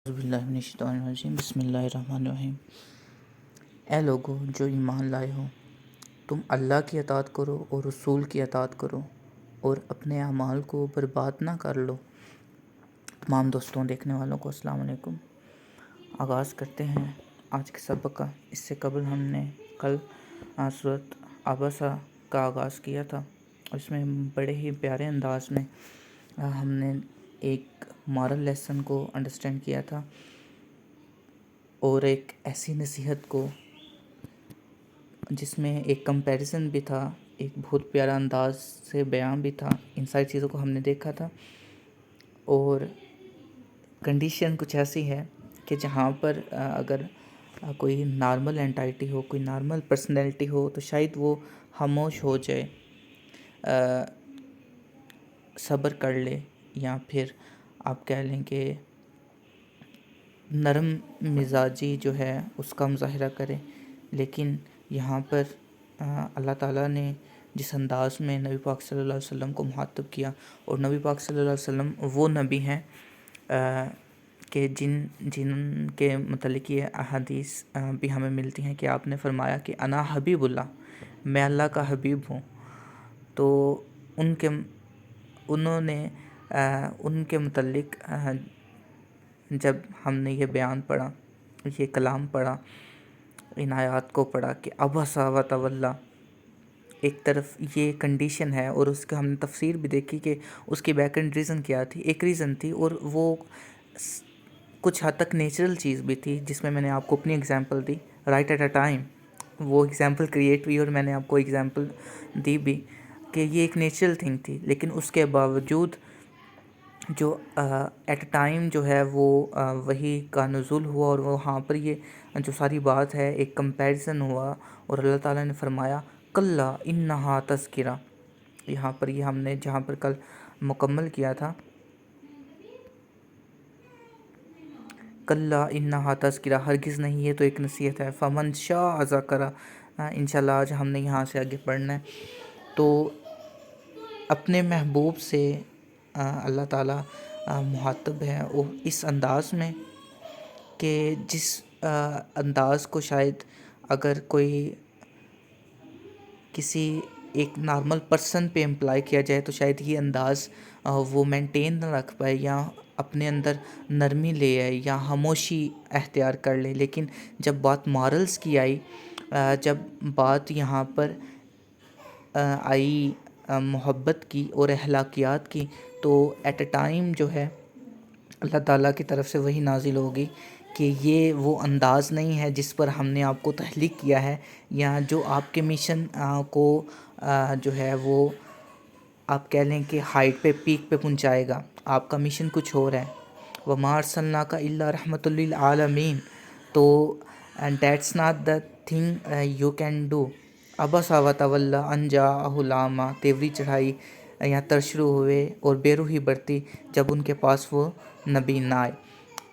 اعوذ باللہ من الشیطان الرجیم بسم اللہ الرحمن الرحیم۔ اے لوگو جو ایمان لائے ہو، تم اللہ کی اطاعت کرو اور رسول کی اطاعت کرو اور اپنے اعمال کو برباد نہ کر لو۔ تمام دوستوں دیکھنے والوں کو السلام علیکم۔ آغاز کرتے ہیں آج کے سبق کا۔ اس سے قبل ہم نے کل سورۃ عبسہ کا آغاز کیا تھا۔ اس میں بڑے ہی پیارے انداز میں ہم نے ایک مورل لیسن کو انڈرسٹینڈ کیا تھا اور ایک ایسی نصیحت کو جس میں ایک کمپیریزن بھی تھا، ایک بہت پیارا انداز سے بیان بھی تھا۔ ان ساری چیزوں کو ہم نے دیکھا تھا اور کنڈیشن کچھ ایسی ہے کہ جہاں پر اگر کوئی نارمل اینٹائٹی ہو، کوئی نارمل پرسنالٹی ہو تو شاید وہ خاموش ہو جائے، صبر کر لے، یا پھر آپ کہہ لیں کہ نرم مزاجی جو ہے اس کا مظاہرہ کرے۔ لیکن یہاں پر اللہ تعالیٰ نے جس انداز میں نبی پاک صلی اللہ علیہ وسلم کو مخاطب کیا، اور نبی پاک صلی اللہ علیہ وسلم وہ نبی ہیں کہ جن کے متعلق یہ احادیث بھی ہمیں ملتی ہیں کہ آپ نے فرمایا کہ انا حبیب اللہ، میں اللہ کا حبیب ہوں۔ تو انہوں نے ان کے متعلق جب ہم نے یہ بیان پڑھا، یہ کلام پڑھا، ان آیات کو پڑھا کہ عبس و تولی، ایک طرف یہ کنڈیشن ہے اور اس کا ہم نے تفسیر بھی دیکھی کہ اس کی بیک اینڈ ریزن کیا تھی۔ ایک ریزن تھی اور وہ کچھ حد تک نیچرل چیز بھی تھی، جس میں میں نے آپ کو اپنی اگزامپل دی رائٹ ایٹ اے ٹائم۔ وہ اگزامپل کریٹ ہوئی اور میں نے آپ کو اگزامپل دی بھی کہ یہ ایک نیچرل تھنگ تھی، لیکن اس کے باوجود جو ایٹ اے ٹائم جو ہے وہ وحی کا نزول ہوا اور وہاں پر یہ جو ساری بات ہے ایک کمپیریزن ہوا اور اللہ تعالیٰ نے فرمایا کلا انہا تذکرہ۔ یہاں پر یہ ہم نے جہاں پر کل مکمل کیا تھا، کلا انہا تذکرہ، ہرگز نہیں، یہ تو ایک نصیحت ہے، فمن شاء ذکرہ۔ انشاءاللہ آج ہم نے یہاں سے آگے پڑھنا ہے۔ تو اپنے محبوب سے اللہ تعالیٰ مخاطب ہے وہ اس انداز میں کہ جس انداز کو شاید اگر کوئی کسی ایک نارمل پرسن پہ امپلائی کیا جائے تو شاید یہ انداز وہ مینٹین نہ رکھ پائے، یا اپنے اندر نرمی لے آئے، یا خاموشی اختیار کر لے۔ لیکن جب بات مارلز کی آئی، جب بات یہاں پر آئی محبت کی اور اخلاقیات کی، تو ایٹ اے ٹائم جو ہے اللہ تعالیٰ کی طرف سے وہی نازل ہوگی کہ یہ وہ انداز نہیں ہے جس پر ہم نے آپ کو تخلیق کیا ہے، یا جو آپ کے مشن کو جو ہے وہ آپ کہہ لیں کہ ہائٹ پہ، پیک پہ پہنچائے گا۔ آپ کا مشن کچھ اور ہے، وَمَا أَرْسَلْنَاكَ إِلَّا رَحْمَةً لِّلْعَالَمِينَ۔ تو that's not the thing you can do. Abasa و تولی ان جاءہ الأعمیٰ، تیوری چڑھائی یا تر شروع ہوئے اور بے روحی برتی جب ان کے پاس وہ نبی نہ آئے۔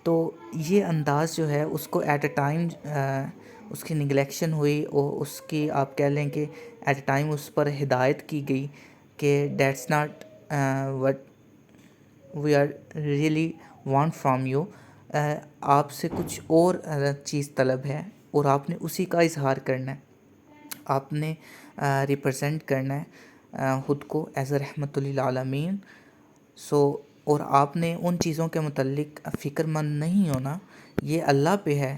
تو یہ انداز جو ہے اس کو ایٹ اے ٹائم اس کی نگلیکشن ہوئی، اور اس کی آپ کہہ لیں کہ ایٹ اے ٹائم اس پر ہدایت کی گئی کہ that's not what we are really want from you. آپ سے کچھ اور چیز طلب ہے اور آپ نے اسی کا اظہار کرنا ہے، آپ نے ریپرزینٹ کرنا ہے خود کو ایز اے رحمۃ للعالمین۔ اور آپ نے ان چیزوں کے متعلق فکر مند نہیں ہونا، یہ اللہ پہ ہے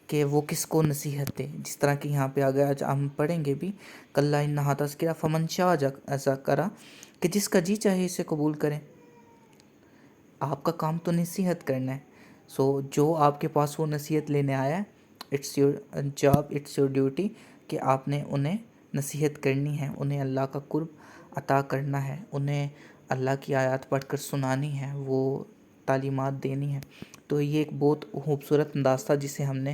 کہ وہ کس کو نصیحت دے، جس طرح کہ یہاں پہ آگے آج ہم پڑھیں گے بھی، کلا انہا تذکرہ فمن شاء ذکرہ، کہ جس کا جی چاہے اسے قبول کریں۔ آپ کا کام تو نصیحت کرنا ہے، جو آپ کے پاس وہ نصیحت لینے آیا ہے، it's your job, it's your duty کہ آپ نے انہیں نصیحت کرنی ہے، انہیں اللہ کا قرب عطا کرنا ہے، انہیں اللہ کی آیات پڑھ کر سنانی ہے، وہ تعلیمات دینی ہے۔ تو یہ ایک بہت خوبصورت انداز تھا جسے ہم نے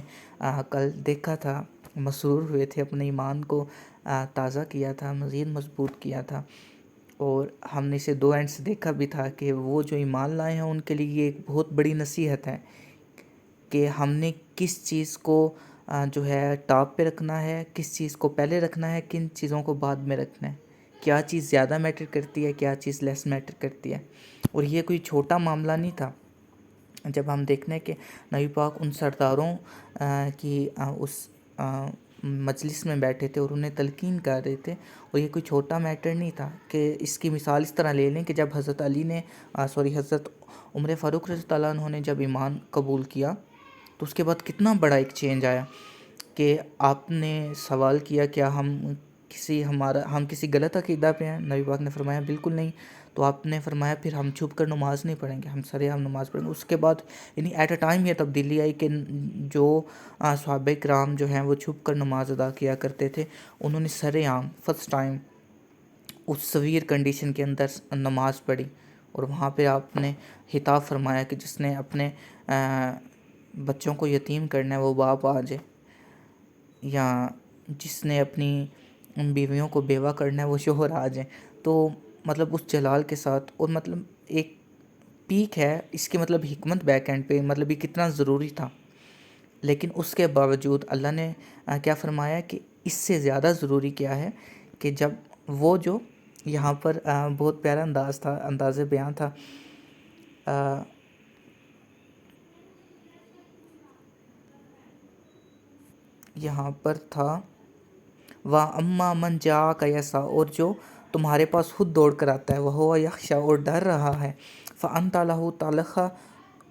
کل دیکھا تھا، مسرور ہوئے تھے، اپنے ایمان کو تازہ کیا تھا، مزید مضبوط کیا تھا، اور ہم نے اسے دو اینڈ سے دیکھا بھی تھا کہ وہ جو ایمان لائے ہیں ان کے لیے یہ ایک بہت بڑی نصیحت ہے کہ ہم نے کس چیز کو جو ہے ٹاپ پہ رکھنا ہے، کس چیز کو پہلے رکھنا ہے، کن چیزوں کو بعد میں رکھنا ہے، کیا چیز زیادہ میٹر کرتی ہے، کیا چیز لیس میٹر کرتی ہے۔ اور یہ کوئی چھوٹا معاملہ نہیں تھا، جب ہم دیکھتے ہیں کہ نبی پاک ان سرداروں کی اس مجلس میں بیٹھے تھے اور انہیں تلقین کر رہے تھے، اور یہ کوئی چھوٹا میٹر نہیں تھا کہ اس کی مثال اس طرح لے لیں کہ جب حضرت علی نے حضرت عمر فاروق رضی اللہ عنہ نے جب ایمان قبول کیا تو اس کے بعد کتنا بڑا ایک چینج آیا کہ آپ نے سوال کیا کیا ہم کسی غلط عقیدہ پہ ہیں؟ نبی پاک نے فرمایا بالکل نہیں. تو آپ نے فرمایا پھر ہم چھپ کر نماز نہیں پڑھیں گے، ہم سرے عام نماز پڑھیں گے. اس کے بعد یعنی ایٹ اے ٹائم یہ تبدیلی آئی کہ جو صحابہ کرام جو ہیں وہ چھپ کر نماز ادا کیا کرتے تھے، انہوں نے سرے عام فرسٹ ٹائم اس سویر کنڈیشن کے اندر نماز پڑھی. اور وہاں پہ آپ نے خطاب فرمایا کہ جس نے اپنے بچوں کو یتیم کرنا ہے وہ باپ آ جائے، یا جس نے اپنی بیویوں کو بیوہ کرنا ہے وہ شوہر آ جائیں. تو مطلب اس جلال کے ساتھ، اور مطلب ایک پیک ہے اس کے مطلب حکمت بیک اینڈ پہ، مطلب یہ کتنا ضروری تھا. لیکن اس کے باوجود اللہ نے کیا فرمایا کہ اس سے زیادہ ضروری کیا ہے کہ جب وہ جو یہاں پر بہت پیارا انداز تھا، انداز بیان تھا، یہاں پر تھا وَأَمَّا مَنْ جَاءَكَ يَسْعَىٰ، اور جو تمہارے پاس خود دوڑ کر آتا ہے، وَهُوَ يَخْشَىٰ، اور ڈر رہا ہے، فَأَنْتَ لَهُ تَلْقَىٰ،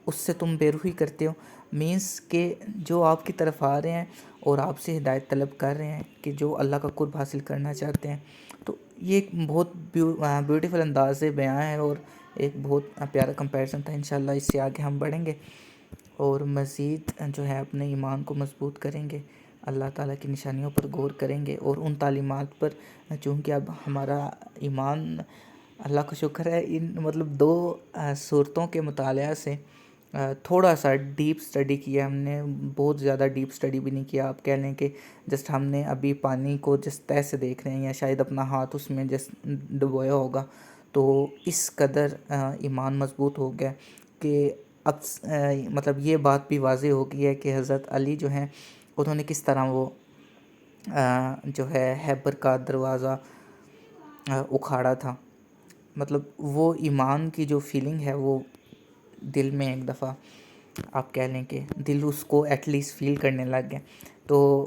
اس سے تم بے روحی کرتے ہو. مینس کہ جو آپ کی طرف آ رہے ہیں اور آپ سے ہدایت طلب کر رہے ہیں کہ جو اللہ کا قرب حاصل کرنا چاہتے ہیں. تو یہ ایک بہت بیوٹیفل انداز بیان ہے اور ایک بہت پیارا کمپیریزن تھا. انشاءاللہ اس سے آگے ہم بڑھیں گے اور مزید جو ہے اپنے ایمان کو مضبوط کریں گے، اللہ تعالیٰ کی نشانیوں پر غور کریں گے، اور ان تعلیمات پر، چونکہ اب ہمارا ایمان اللہ کا شکر ہے ان مطلب 2 صورتوں کے مطالعہ سے تھوڑا سا ڈیپ سٹڈی کیا ہم نے، بہت زیادہ ڈیپ سٹڈی بھی نہیں کیا. آپ کہہ لیں کہ جسٹ ہم نے ابھی پانی کو جس طے سے دیکھ رہے ہیں، یا شاید اپنا ہاتھ اس میں جس ڈبویا ہوگا. تو اس قدر ایمان مضبوط ہو گیا کہ اب مطلب یہ بات بھی واضح ہو گئی ہے کہ حضرت علی جو ہیں انہوں نے کس طرح وہ جو ہے خیبر کا دروازہ اکھاڑا تھا. مطلب وہ ایمان کی جو فیلنگ ہے وہ دل میں ایک دفعہ آپ کہہ لیں کہ دل اس کو ایٹ لیسٹ فیل کرنے لگ گئے. تو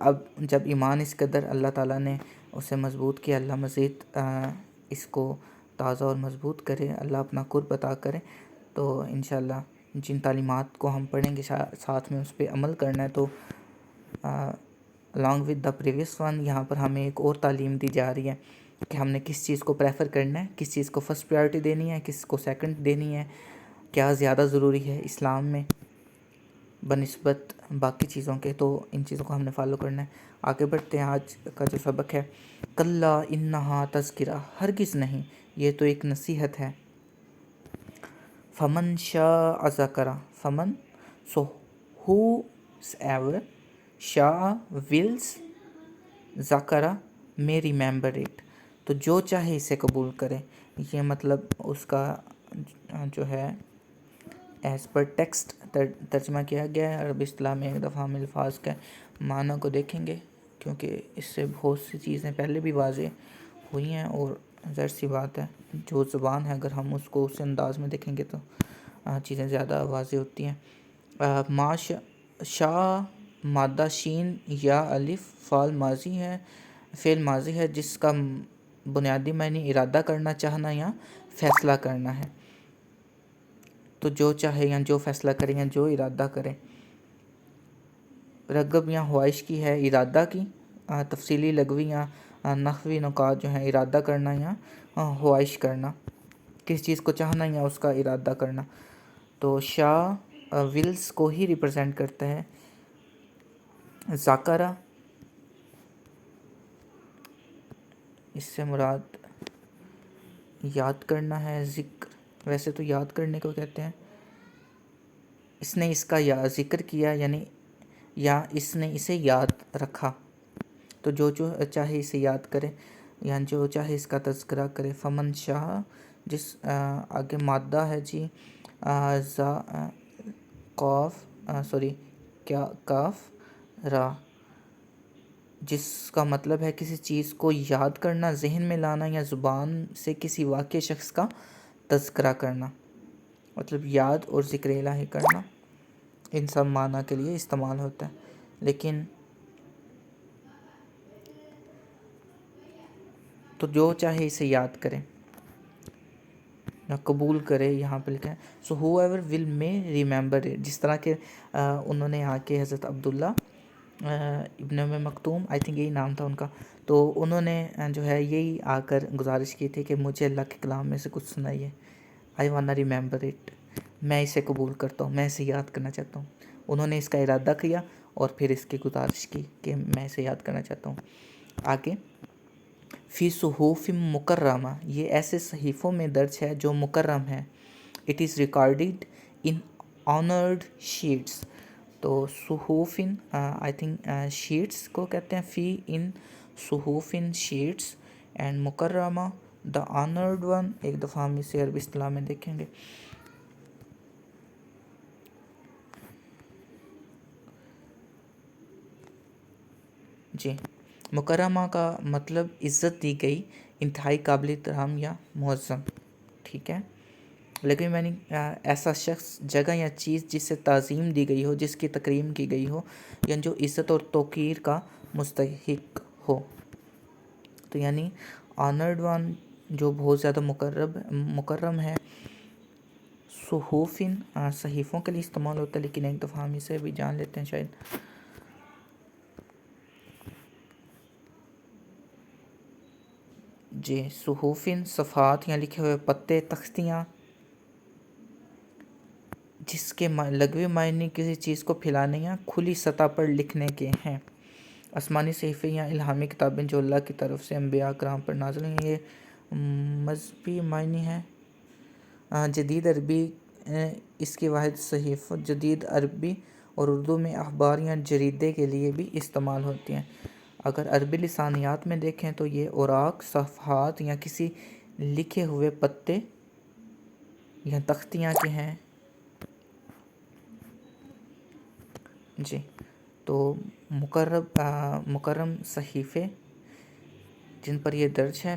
اب جب ایمان اس قدر اللہ تعالیٰ نے اسے مضبوط کیا، اللہ مزید اس کو تازہ اور مضبوط کرے، اللہ اپنا قرب عطا کرے. تو انشاءاللہ جن تعلیمات کو ہم پڑھیں گے ساتھ میں اس پہ عمل کرنا ہے. تو along with the previous one یہاں پر ہمیں ایک اور تعلیم دی جا رہی ہے کہ ہم نے کس چیز کو پریفر کرنا ہے، کس چیز کو فرسٹ پریورٹی دینی ہے، کس کو سیکنڈ دینی ہے، کیا زیادہ ضروری ہے اسلام میں بنسبت باقی چیزوں کے. تو ان چیزوں کو ہم نے فالو کرنا ہے. آگے بڑھتے ہیں. آج کا جو سبق ہے، کلا انہا تذکرہ، ہرگز نہیں، یہ تو ایک نصیحت ہے. فمن شاء ذکرہ، فمن سو whosoever شاء wills ذکرہ may remember it، تو جو چاہے اسے قبول کرے. یہ مطلب اس کا جو ہے ایز پر ٹیکسٹ ترجمہ کیا گیا ہے. عربی اصطلاح میں ایک دفعہ ہم الفاظ کے معنی کو دیکھیں گے، کیونکہ اس سے بہت سی چیزیں پہلے بھی واضح ہوئی ہیں، اور ظاہر سی بات ہے جو زبان ہے اگر ہم اس کو اس انداز میں دیکھیں گے تو چیزیں زیادہ واضح ہوتی ہیں. معاش شاء مادہ شین یا الف فعل ماضی ہے، فعل ماضی ہے جس کا بنیادی معنی ارادہ کرنا چاہنا یا فیصلہ کرنا ہے. تو جو چاہے یا جو فیصلہ کرے یا جو ارادہ کرے. رغب یا خواہش کی ہے ارادہ کی. تفصیلی لغوی یا نحوی نکات جو ہیں ارادہ کرنا یا خواہش کرنا، کس چیز کو چاہنا یا اس کا ارادہ کرنا. تو شاء ولز کو ہی ریپرزینٹ کرتا ہے. ذاکرہ اس سے مراد یاد کرنا ہے. ذکر ویسے تو یاد کرنے کو کہتے ہیں. اس نے اس کا ذکر کیا یعنی یا اس نے اسے یاد رکھا. تو جو چاہے اسے یاد کرے یا جو چاہے اس کا تذکرہ کرے. فمن شاء جس آگے مادہ ہے جی کاف را، جس کا مطلب ہے کسی چیز کو یاد کرنا، ذہن میں لانا یا زبان سے کسی واقع شخص کا تذکرہ کرنا. مطلب یاد اور ذکر الہی کرنا ان سب معنی کے لیے استعمال ہوتا ہے. لیکن تو جو چاہے اسے یاد کرے یا قبول کرے، یہاں پہ لکھا ہے so who ever will may remember it. جس طرح کہ انہوں نے آ کے حضرت عبداللہ ابن ام مکتوم، آئی تھنک یہی نام تھا ان کا، تو انہوں نے جو ہے یہی آ کر گزارش کی تھی کہ مجھے اللہ کے کلام میں سے کچھ سنائیے. آئی واننا ریممبر اٹ، میں اسے قبول کرتا ہوں، میں اسے یاد کرنا چاہتا ہوں. انہوں نے اس کا ارادہ کیا اور پھر اس کی گزارش کی کہ میں اسے یاد کرنا چاہتا ہوں. آگے فی صحف مکرمہ، یہ ایسے صحیفوں میں درج ہے جو مکرم ہے. It is recorded in honoured sheets. تو صحف آئی تھنک شیٹس کو کہتے ہیں، فی ان صحف شیٹس اینڈ مکرمہ دا آنرڈ ون. ایک دفعہ ہم اسے عربی اصطلاح میں دیکھیں گے. جی، مکرمہ کا مطلب عزت دی گئی، انتہائی قابل احترام یا معظم. ٹھیک ہے. لیکن میں نے ایسا شخص، جگہ یا چیز جس سے تعظیم دی گئی ہو، جس کی تکریم کی گئی ہو، یا جو عزت اور توقیر کا مستحق ہو. تو یعنی آنرڈ ون جو بہت زیادہ مکرم ہے. صحوفن صحیفوں کے لیے استعمال ہوتا ہے، لیکن ایک دفعہ ہم اسے بھی جان لیتے ہیں شاید. جی، صحوفن صفحات یا لکھے ہوئے پتے، تختیاں، جس کے لغوی معنی کسی چیز کو پھیلانے یا کھلی سطح پر لکھنے کے ہیں. آسمانی صحیفے یا الہامی کتابیں جو اللہ کی طرف سے انبیاء کرام پر نازل ہیں. یہ مذہبی معنی ہے. جدید عربی اس کی واحد صحیفہ جدید عربی اور اردو میں اخبار یا جریدے کے لیے بھی استعمال ہوتی ہیں. اگر عربی لسانیات میں دیکھیں تو یہ اوراق، صفحات یا کسی لکھے ہوئے پتے یا تختیاں کے ہیں. جی، تو مکرم صحیفے جن پر یہ درج ہے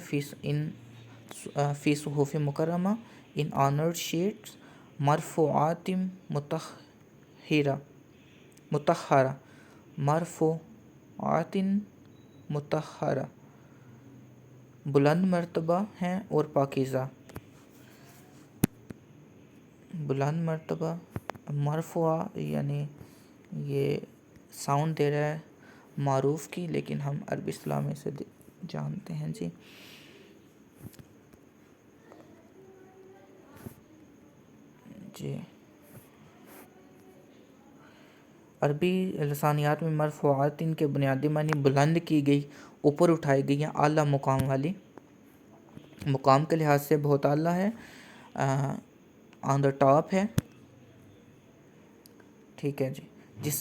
فی صحف مکرمہ ان آنرڈ شیٹس مرفوعات مطہرہ مرفوعات مطہرہ، بلند مرتبہ ہیں اور پاکیزہ. بلند مرتبہ، مرفوع یعنی یہ ساؤنڈ دے رہا ہے معروف کی، لیکن ہم عربی اصطلاح میں سے جانتے ہیں. جی، جی، عربی لسانیات میں مرفوعات ان کے بنیادی معنی بلند کی گئی، اوپر اٹھائی گئی یا اعلیٰ مقام والی. مقام کے لحاظ سے بہت اعلیٰ ہے، آن دا ٹاپ ہے. ٹھیک ہے جی. جس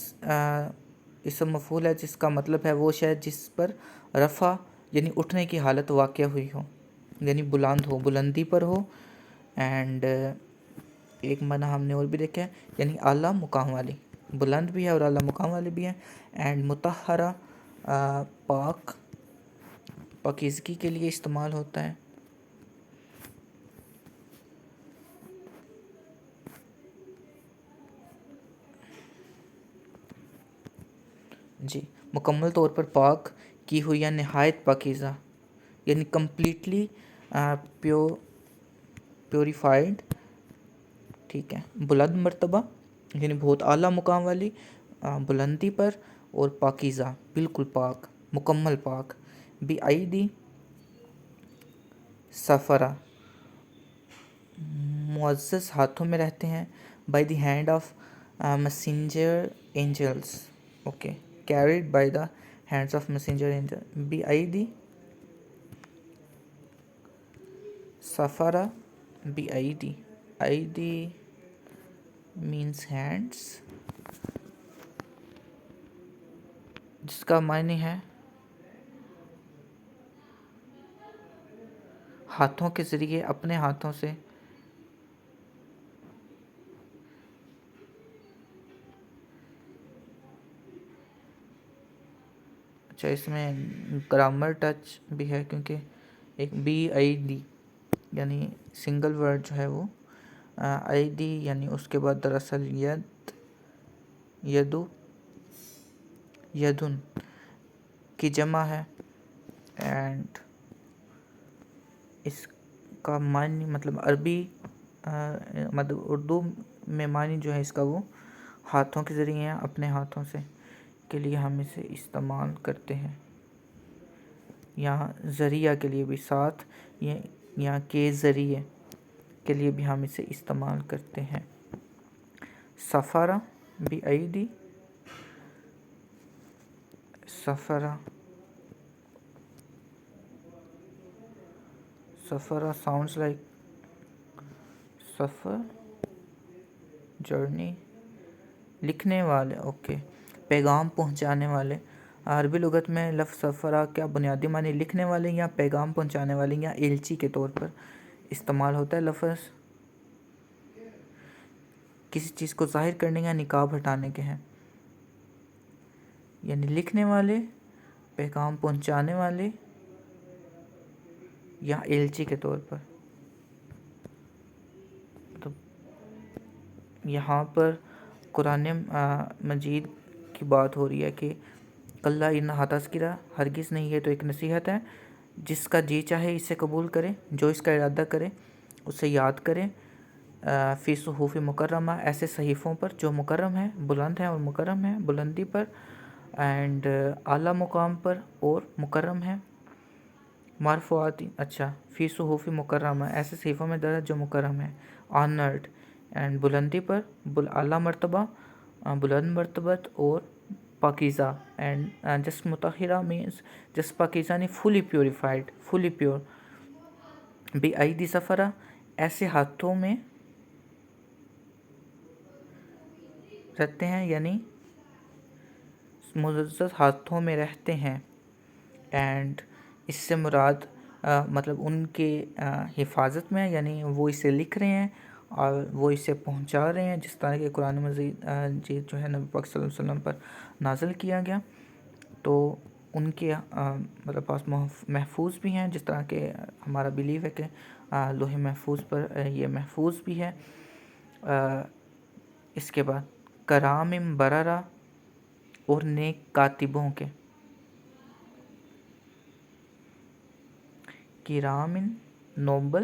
اسم مفعول ہے جس کا مطلب ہے وہ شے جس پر رفع یعنی اٹھنے کی حالت واقع ہوئی ہو، یعنی بلند ہو، بلندی پر ہو. اینڈ ایک معنی ہم نے اور بھی دیکھا ہے، یعنی اعلیٰ مقام والی، بلند بھی ہے اور اعلیٰ مقام والی بھی ہے. اینڈ مطہرہ پاکیزگی کے لیے استعمال ہوتا ہے. جی، مکمل طور پر پاک کی ہوئی یا نہایت پاکیزہ، یعنی کمپلیٹلی پیوریفائڈ. ٹھیک ہے. بلند مرتبہ یعنی بہت اعلیٰ مقام والی، بلندی پر، اور پاکیزہ بالکل پاک، مکمل پاک. بِأَیْدِی سفرہ معزز ہاتھوں میں رہتے ہیں. By the hand of messenger angels. Okay, carried by the hands of messenger angel. بِأَیْدِی سفرہ، بِأَیْدِی، ایدی means hands، جس کا معنی ہے ہاتھوں کے ذریعے، اپنے ہاتھوں سے. اچھا، اس میں گرامر ٹچ بھی ہے کیونکہ ایک بی آئی ڈی یعنی سنگل ورڈ جو ہے وہ ایدی یعنی اس کے بعد دراصل ید، یدو، یدن کی جمع ہے، اینڈ اس کا معنی مطلب عربی مطلب اردو میں معنی جو ہے اس کا وہ ہاتھوں کے ذریعے ہیں، اپنے ہاتھوں سے کے لیے ہم اسے استعمال کرتے ہیں. یہاں ذریعہ کے لیے بھی ساتھ، یہاں کے ذریعے کے لیے بھی ہم اسے استعمال کرتے ہیں. سفرہ بھی ایدی، سفرہ، سفرہ ساؤنڈز لائک سفر، جرنی. لکھنے والے، اوکے، پیغام پہنچانے والے. عربی لغت میں لفظ سفرہ کا بنیادی معنی لکھنے والے یا پیغام پہنچانے والے یا ایلچی کے طور پر استعمال ہوتا ہے. لفظ کسی چیز کو ظاہر کرنے یا نقاب ہٹانے کے ہیں، یعنی لکھنے والے، پیغام پہنچانے والے یا ایلچی کے طور پر. تو یہاں پر قرآن مجید کی بات ہو رہی ہے کہ کلا انہا تذکرہ، ہرگز نہیں، یہ تو ایک نصیحت ہے، جس کا جی چاہے اسے قبول کرے، جو اس کا ارادہ کرے اسے یاد کرے. فی صحف مکرمہ، ایسے صحیفوں پر جو مکرم ہیں، بلند ہیں اور مکرم ہیں، بلندی پر اینڈ اعلیٰ مقام پر اور مکرم ہیں. مرفوعات، اچھا، فی صحف مکرمہ، ایسے صحیفوں میں درج جو مکرم ہیں، آنرڈ اینڈ بلندی پر، اعلیٰ مرتبہ، بلند مرتبت اور پاکیزہ. اینڈ جس مطہرہ مینس جس پاکیزہ نے فلی پیوریفائڈ، فلی پیور. بی ایدی سفرہ، ایسے ہاتھوں میں رہتے ہیں، یعنی معزز ہاتھوں میں رہتے ہیں. اینڈ اس سے مراد مطلب ان کے حفاظت میں، یعنی وہ اسے لکھ رہے ہیں اور وہ اسے پہنچا رہے ہیں، جس طرح کہ قرآن مجید جو ہے نبی پاک صلی اللہ علیہ وسلم پر نازل کیا گیا، تو ان کے مطلب پاس محفوظ بھی ہیں، جس طرح کہ ہمارا بلیو ہے کہ لوح محفوظ پر یہ محفوظ بھی ہے. اس کے بعد کرام بررہ، اور نیک کاتبوں کے. کرام، نوبل،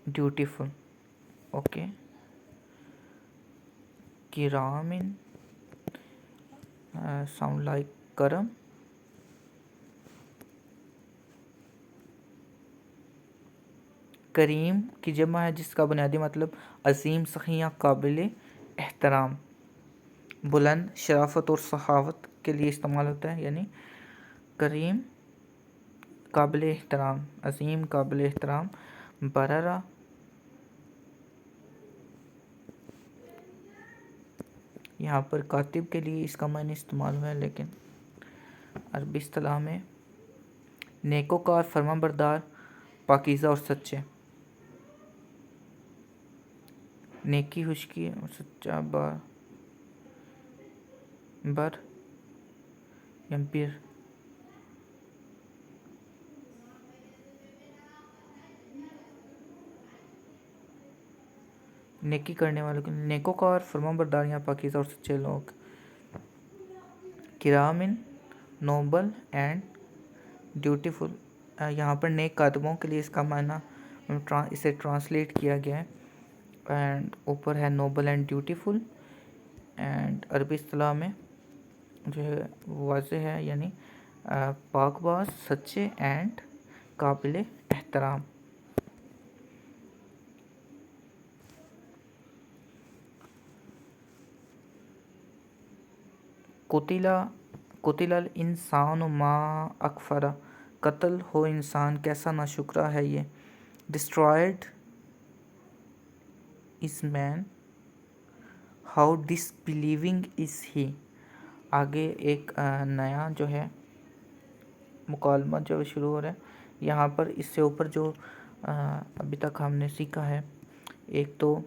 ڈیوٹیفل، اوکے. کرام ساؤنڈ لائک کرم. کریم کی جمع ہے، جس کا بنیادی مطلب عظیم، سخی یا قابل احترام. بلند، شرافت اور سخاوت کے لیے استعمال ہوتا ہے، یعنی کریم قابل احترام، عظیم قابل احترام. بررہ یہاں پر کاتب کے لیے اس کا معنی استعمال ہوا ہے، لیکن عربی اصطلاح میں نیکوکار، فرمانبردار، پاکیزہ اور سچے. نیکی، خشکی اور سچا. بر یا بر، نیکی کرنے والوں کے، نیکوکار، فرمانبردار یا پاکیزہ اور سچے لوگ. کرامن، نوبل اینڈ ڈیوٹیفل. یہاں پر نیک کاتبوں کے لیے اس کا معنی اسے ٹرانسلیٹ کیا گیا ہے، اینڈ اوپر ہے نوبل اینڈ ڈیوٹیفل. اینڈ عربی اصطلاح میں جو ہے واضح ہے، یعنی پاک باز، سچے اینڈ قابل احترام. قتل الانسان ما اکفرہ، قتل ہو انسان کیسا ناشکرا ہے یہ. Destroyed is man, how disbelieving is he. آگے ایک نیا جو ہے مکالمہ جو شروع ہو رہا ہے یہاں پر. اس سے اوپر جو ابھی تک ہم نے سیکھا ہے، ایک تو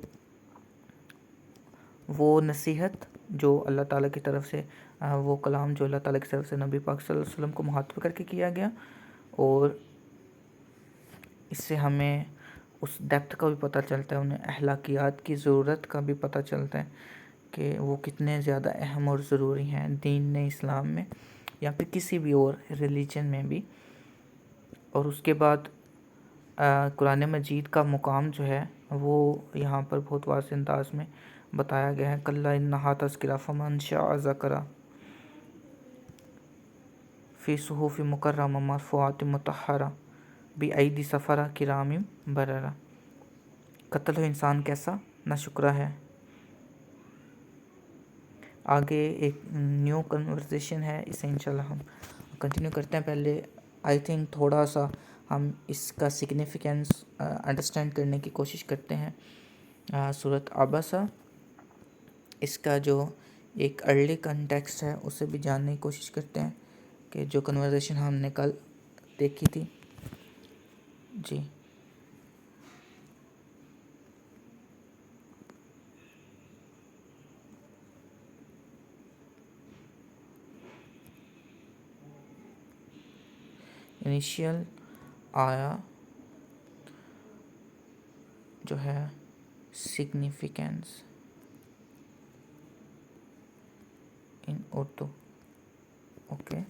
وہ نصیحت جو اللہ تعالیٰ کی طرف سے، وہ کلام جو اللہ تعالیٰ کی طرف سے نبی پاک صلی اللہ علیہ وسلم کو مخاطب کر کے کیا گیا، اور اس سے ہمیں اس ڈیپتھ کا بھی پتہ چلتا ہے، انہیں اخلاقیات کی ضرورت کا بھی پتہ چلتا ہے کہ وہ کتنے زیادہ اہم اور ضروری ہیں دین اسلام میں یا پھر کسی بھی اور ریلیجن میں بھی۔ اور اس کے بعد قرآن مجید کا مقام جو ہے وہ یہاں پر بہت واضح انداز میں بتایا گیا ہے، کلا انہا تذکرہ فمن شاء ذکرہ فی صحف مکرمہ مرفوعات مطہرہ بایدی سفرہ کرام بررہ۔ قتل ہو انسان کیسا ناشکرا ہے۔ آگے ایک نیو کنورسیشن ہے، اسے انشاءاللہ ہم کنٹینیو کرتے ہیں۔ پہلے آئی تھنک تھوڑا سا ہم اس کا سگنیفیکنس انڈرسٹینڈ کرنے کی کوشش کرتے ہیں۔ سورۃ عبسہ، اس کا جو ایک ارلی کنٹیکسٹ ہے اسے بھی جاننے کی کوشش کرتے ہیں کہ جو کنورسیشن ہم نے کل دیکھی تھی۔ جی انیشیل آیا جو ہے سگنیفیکنس ان اردو، اوکے۔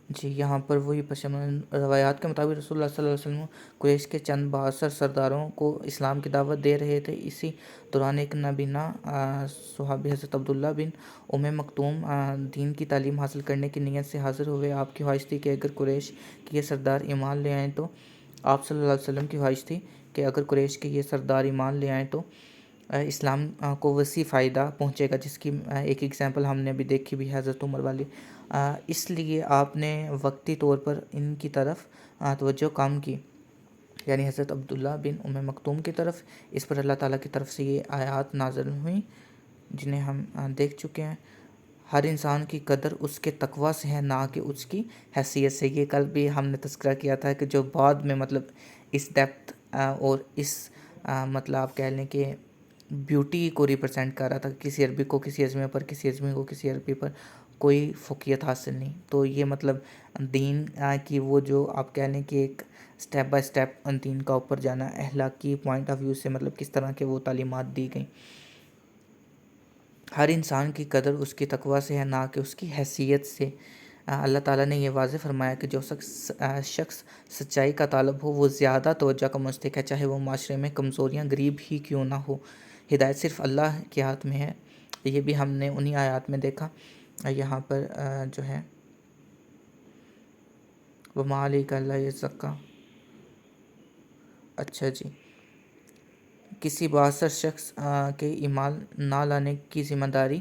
جی یہاں پر وہی روایات کے مطابق رسول اللہ صلی اللہ علیہ وسلم قریش کے چند بااثر سرداروں کو اسلام کی دعوت دے رہے تھے۔ اسی دوران ایک نابینا صحابی حضرت عبداللہ بن ام مکتوم دین کی تعلیم حاصل کرنے کی نیت سے حاضر ہوئے۔ آپ کی خواہش تھی کہ اگر قریش کے یہ سردار ایمان لے آئیں تو آپ صلی اللہ علیہ وسلم کی خواہش تھی کہ اگر قریش کے یہ سردار ایمان لے آئیں تو اسلام کو وسیع فائدہ پہنچے گا، جس کی ایک ایگزامپل ہم نے ابھی دیکھی بھی ہے حضرت عمر والی۔ اس لیے آپ نے وقتی طور پر ان کی طرف توجہ کم کی، یعنی حضرت عبداللہ بن ام مکتوم کی طرف۔ اس پر اللہ تعالیٰ کی طرف سے یہ آیات نازل ہوئیں جنہیں ہم دیکھ چکے ہیں۔ ہر انسان کی قدر اس کے تقویٰ سے ہے، نہ کہ اس کی حیثیت سے۔ یہ کل بھی ہم نے تذکرہ کیا تھا کہ جو بعد میں مطلب اس ڈیپتھ اور اس مطلب آپ کہہ لیں کہ بیوٹی کو ریپرزینٹ کر رہا تھا، کسی عربی کو کسی اجمی پر، کسی اجمی کو کسی عربی پر کوئی فوقیت حاصل نہیں۔ تو یہ مطلب دین کی وہ جو آپ کہہ لیں کہ ایک سٹیپ بائی سٹیپ دین کا اوپر جانا اخلاقی پوائنٹ آف ویو سے، مطلب کس طرح کے وہ تعلیمات دی گئیں۔ ہر انسان کی قدر اس کی تقویٰ سے ہے، نہ کہ اس کی حیثیت سے۔ اللہ تعالیٰ نے یہ واضح فرمایا کہ جو شخص سچائی کا طالب ہو وہ زیادہ توجہ کا مستحق ہے، چاہے وہ معاشرے میں کمزوریاں غریب ہی کیوں نہ ہو۔ ہدایت صرف اللہ کے ہاتھ میں ہے۔ یہ بھی ہم نے انہی آیات میں دیکھا۔ یہاں پر جو ہے وَمَا عَلَيْكَ أَلَّا يَزَّكَّىٰ، اچھا جی، کسی بااثر شخص کے ایمان نہ لانے کی ذمہ داری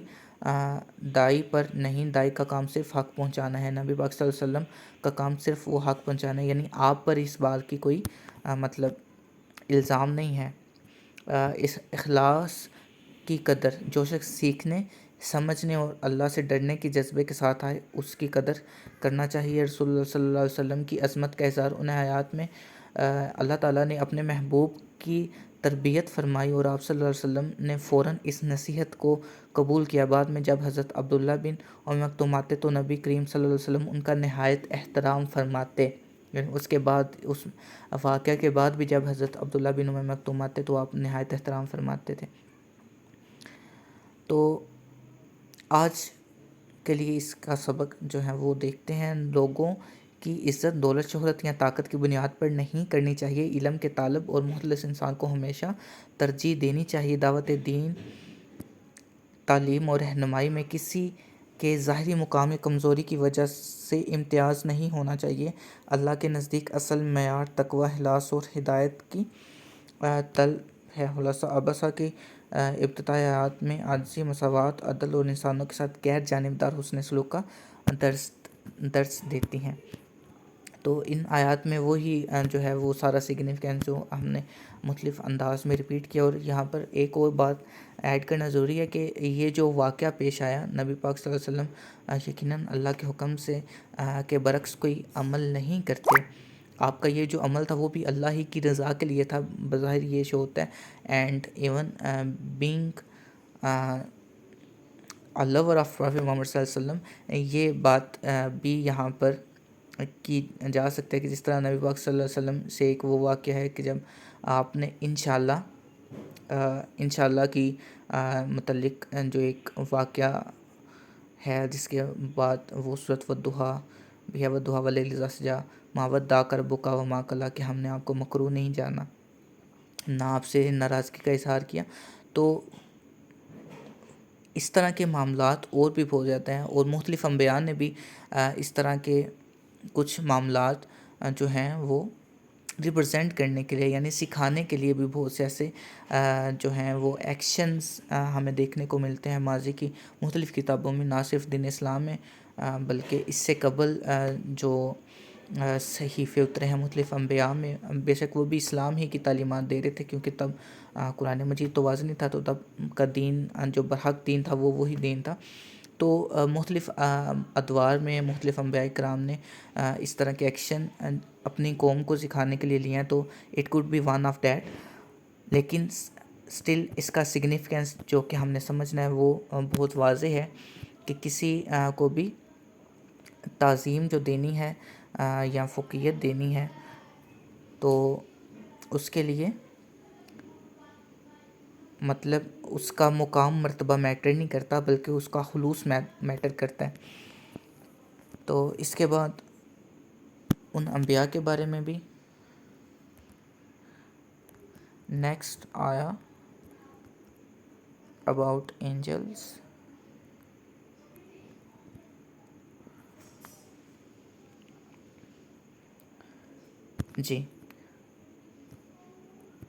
داعی پر نہیں۔ داعی کا کام صرف حق پہنچانا ہے۔ نبی پاک صلی اللہ علیہ وسلم کا کام صرف وہ حق پہنچانا ہے، یعنی آپ پر اس بات کی کوئی مطلب الزام نہیں ہے۔ اس اخلاص کی قدر جو شخص سیکھنے، سمجھنے اور اللہ سے ڈرنے کے جذبے کے ساتھ آئے اس کی قدر کرنا چاہیے۔ رسول اللہ صلی اللہ علیہ وسلم کی عظمت کا اظہار ان آیات میں اللہ تعالیٰ نے اپنے محبوب کی تربیت فرمائی اور آپ صلی اللہ علیہ وسلم نے فوراً اس نصیحت کو قبول کیا۔ بعد میں جب حضرت عبداللہ بن ام مکتوم آتے تو نبی کریم صلی اللہ علیہ وسلم ان کا نہایت احترام فرماتے، یعنی اس کے بعد اس واقعہ کے بعد بھی جب حضرت عبداللہ بن ام مکتوم آتے تو آپ نہایت احترام فرماتے تھے۔ تو آج کے لیے اس کا سبق جو ہے وہ دیکھتے ہیں۔ لوگوں کی عزت دولت، شہرت یا طاقت کی بنیاد پر نہیں کرنی چاہیے۔ علم کے طالب اور مخلص انسان کو ہمیشہ ترجیح دینی چاہیے۔ دعوت دین، تعلیم اور رہنمائی میں کسی کے ظاہری مقام یا کمزوری کی وجہ سے امتیاز نہیں ہونا چاہیے۔ اللہ کے نزدیک اصل معیار تقویٰ، اخلاص اور ہدایت کی طلب ہے۔ خلاصہ عبسہ کی ابتدائی آیات میں عاجزی، مساوات، عدل اور انسانوں کے ساتھ غیر جانبدار حسن سلوک کا درس دیتی ہیں۔ تو ان آیات میں وہی جو ہے وہ سارا سگنیفیکنس جو ہم نے مختلف انداز میں ریپیٹ کیا۔ اور یہاں پر ایک اور بات ایڈ کرنا ضروری ہے کہ یہ جو واقعہ پیش آیا، نبی پاک صلی اللہ علیہ وسلم یقیناً اللہ کے حکم سے کے برعکس کوئی عمل نہیں کرتے۔ آپ کا یہ جو عمل تھا وہ بھی اللہ ہی کی رضا کے لیے تھا، بظاہر یہ شو ہوتا ہے۔ اینڈ ایون بینگ اللہ و افراف محمد صلی اللہ علیہ وسلم، یہ بات بھی یہاں پر کی جا سکتا ہے کہ جس طرح نبی پاک صلی اللہ علیہ وسلم سے ایک وہ واقعہ ہے کہ جب آپ نے انشاءاللہ کی متعلق جو ایک واقعہ ہے، جس کے بعد وہ سورۃ والضحیٰ بھی ہے، والضحیٰ واللیل اذا سجی ما ودعک ربک وما قلی، کہ ہم نے آپ کو مکروہ نہیں جانا، نہ آپ سے ناراضگی کا اظہار کیا. تو اس طرح کے معاملات اور بھی ہو جاتے ہیں، اور مختلف انبیاء نے بھی اس طرح کے کچھ معاملات جو ہیں وہ ریپرزینٹ کرنے کے لیے، یعنی سکھانے کے لیے بھی بہت سے ایسے جو ہیں وہ ایکشنز ہمیں دیکھنے کو ملتے ہیں ماضی کی مختلف کتابوں میں، نہ صرف دین اسلام میں بلکہ اس سے قبل جو صحیفے اترے ہیں مختلف انبیاء میں. بے شک وہ بھی اسلام ہی کی تعلیمات دے رہے تھے، کیونکہ تب قرآن مجید تو واضح نہیں تھا، تو تب کا دین جو برحق دین تھا وہ وہی دین تھا. تو مختلف ادوار میں مختلف انبیاء کرام نے اس طرح کے ایکشن اپنی قوم کو سکھانے کے لیے لیے ہیں، تو it could be one of that. لیکن اسٹل اس کا سگنیفیکنس جو کہ ہم نے سمجھنا ہے وہ بہت واضح ہے کہ کسی کو بھی تعظیم جو دینی ہے یا فوقیت دینی ہے تو اس کے لیے مطلب اس کا مقام مرتبہ میٹر نہیں کرتا، بلکہ اس کا خلوص میٹر کرتا ہے. تو اس کے بعد ان انبیاء کے بارے میں بھی نیکسٹ آیا اباؤٹ اینجلس. جی،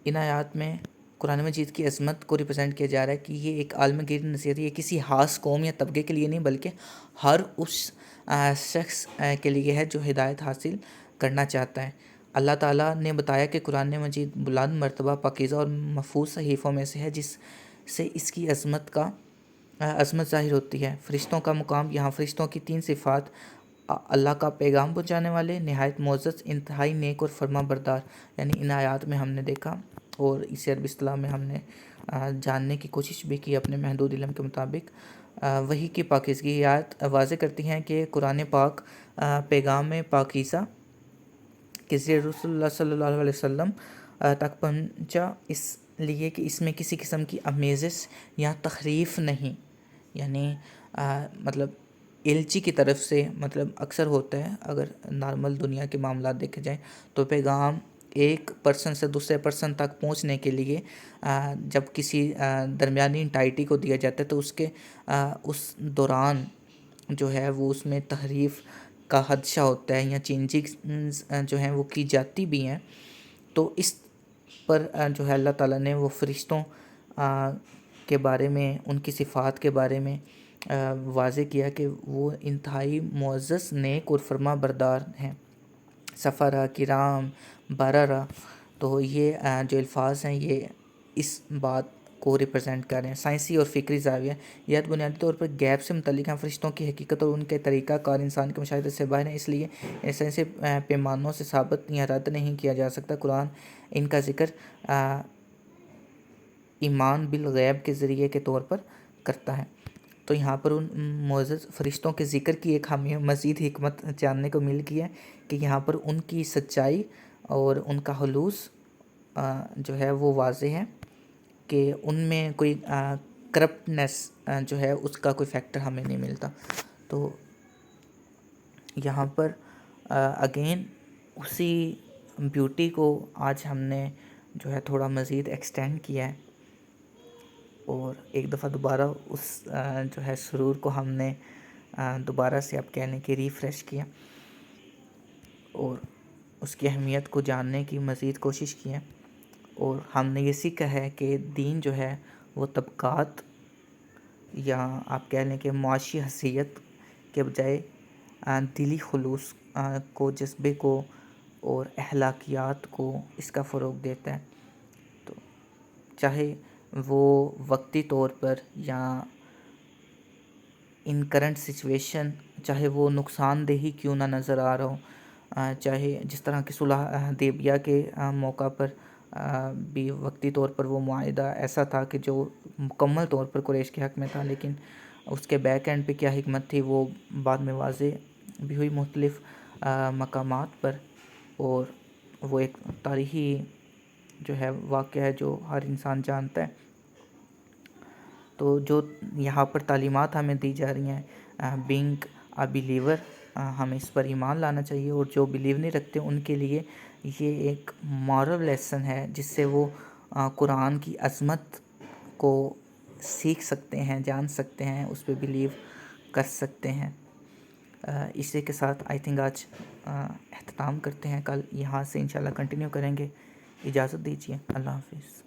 ان آیات میں قرآن مجید کی عظمت کو ریپرزینٹ کیا جا رہا ہے کہ یہ ایک عالمگیر نصیحت، یہ کسی خاص قوم یا طبقے کے لیے نہیں بلکہ ہر اس شخص کے لیے ہے جو ہدایت حاصل کرنا چاہتا ہے. اللہ تعالیٰ نے بتایا کہ قرآن مجید بلند مرتبہ پاکیزہ اور محفوظ صحیفوں میں سے ہے، جس سے اس کی عظمت ظاہر ہوتی ہے. فرشتوں کا مقام، یہاں فرشتوں کی 3 صفات: اللہ کا پیغام پہنچانے والے، نہایت معزز، انتہائی نیک اور فرما بردار، یعنی ان آیات میں ہم نے دیکھا اور اسے عربی اصطلاح میں ہم نے جاننے کی کوشش بھی کی اپنے محدود علم کے مطابق. وحی کی پاکیزگی، یہ آیت واضح کرتی ہیں کہ قرآن پاک پیغام پاکیزہ کے ذریعے رسول اللہ صلی اللہ علیہ وسلم تک پہنچا، اس لیے کہ اس میں کسی قسم کی آمیزش یا تحریف نہیں. یعنی مطلب الچی کی طرف سے مطلب اکثر ہوتا ہے، اگر نارمل دنیا کے معاملات دیکھے جائیں تو پیغام ایک پرسن سے دوسرے پرسن تک پہنچنے کے لیے جب کسی درمیانی انٹائٹی کو دیا جاتا ہے تو اس دوران جو ہے وہ اس میں تحریف کا خدشہ ہوتا ہے یا چینجنگز جو ہیں وہ کی جاتی بھی ہیں. تو اس پر جو ہے اللہ تعالیٰ نے وہ فرشتوں کے بارے میں، ان کی صفات کے بارے میں واضح کیا کہ وہ انتہائی معزز، نیک اور فرما بردار ہیں. سفرہ، کرام، بررہ، تو یہ جو الفاظ ہیں یہ اس بات کو ریپرزینٹ کر رہے ہیں. سائنسی اور فکری زاویہ، یہ بنیادی طور پر غیب سے متعلق ہیں. فرشتوں کی حقیقت اور ان کے طریقہ کار انسان کے مشاہدے سے باہر ہیں، اس لیے سائنسی پیمانوں سے ثابت یا رد نہیں کیا جا سکتا. قرآن ان کا ذکر ایمان بالغیب کے ذریعے کے طور پر کرتا ہے. تو یہاں پر ان معزز فرشتوں کے ذکر کی ایک ہمیں مزید حکمت جاننے کو مل گئی ہے کہ یہاں پر ان کی سچائی اور ان کا خلوص جو ہے وہ واضح ہے کہ ان میں کوئی کرپٹنس جو ہے اس کا کوئی فیکٹر ہمیں نہیں ملتا. تو یہاں پر اگین اسی بیوٹی کو آج ہم نے جو ہے تھوڑا مزید ایکسٹینڈ کیا ہے، اور ایک دفعہ دوبارہ اس جو ہے سرور کو ہم نے دوبارہ سے اب کہنے کی ریفریش کیا اور اس کی اہمیت کو جاننے کی مزید کوشش کی ہے. اور ہم نے یہ سیکھا ہے کہ دین جو ہے وہ طبقات یا آپ کہہ لیں کہ معاشی حیثیت کے بجائے دلی خلوص کو، جذبے کو اور اخلاقیات کو، اس کا فروغ دیتا ہے. تو چاہے وہ وقتی طور پر یا ان کرنٹ سچویشن چاہے وہ نقصان دہی کیوں نہ نظر آ رہا ہو، چاہے جس طرح کی صلح حدیبیہ کے موقع پر بھی وقتی طور پر وہ معاہدہ ایسا تھا کہ جو مکمل طور پر قریش کے حق میں تھا، لیکن اس کے بیک اینڈ پہ کیا حکمت تھی وہ بعد میں واضح بھی ہوئی مختلف مقامات پر، اور وہ ایک تاریخی جو ہے واقعہ ہے جو ہر انسان جانتا ہے۔ تو جو یہاں پر تعلیمات ہمیں دی جا رہی ہیں بینگ اے بلیور، ہمیں اس پر ایمان لانا چاہیے، اور جو بلیو نہیں رکھتے ان کے لیے یہ ایک مورل لیسن ہے جس سے وہ قرآن کی عظمت کو سیکھ سکتے ہیں، جان سکتے ہیں، اس پہ بلیو کر سکتے ہیں۔ اسی کے ساتھ آئی تھنک آج اختتام کرتے ہیں، کل یہاں سے انشاءاللہ کنٹینیو کریں گے۔ اجازت دیجیے، اللہ حافظ۔